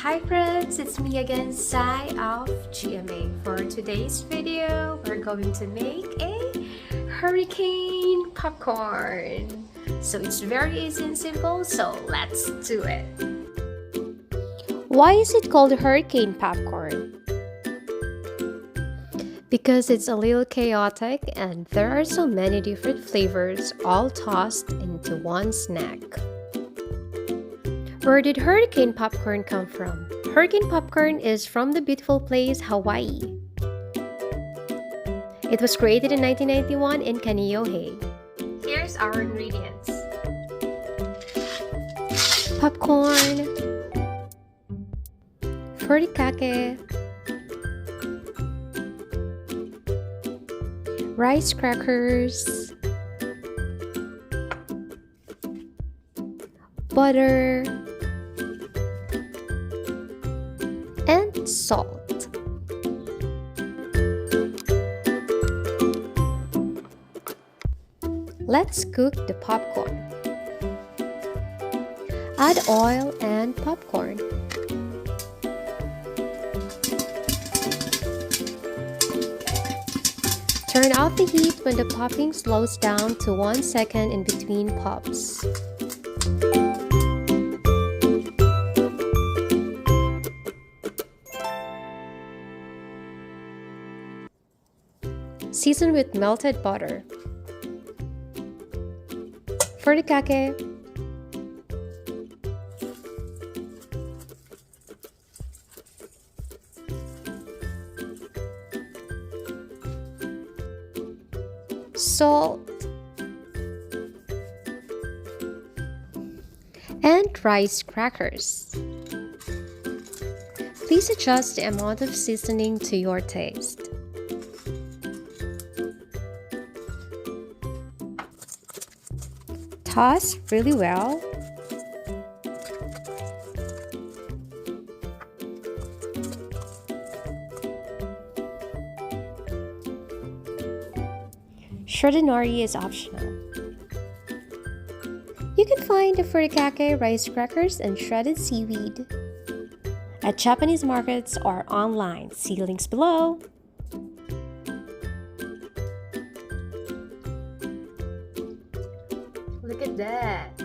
Hi friends, it's me again, Zai of GMA. For today's video, we're going to make a hurricane popcorn. So it's very easy and simple, so let's do it. Why is it called hurricane popcorn? Because it's a little chaotic and there are so many different flavors all tossed into one snack. Where did hurricane popcorn come from? Hurricane popcorn is from the beautiful place Hawaii. It was created in 1991 in Kaneohe. Here's our ingredients. Popcorn, Furikake, rice crackers, butter, and salt. Let's cook the popcorn. Add oil and popcorn. Turn off the heat when the popping slows down to 1 second in between pops. Season with melted butter, furikake, salt, and rice crackers. Please adjust the amount of seasoning to your taste. Toss really well. Shredded nori is optional. You can find the furikake, rice crackers, and shredded seaweed at Japanese markets or online. See links below. Look at that!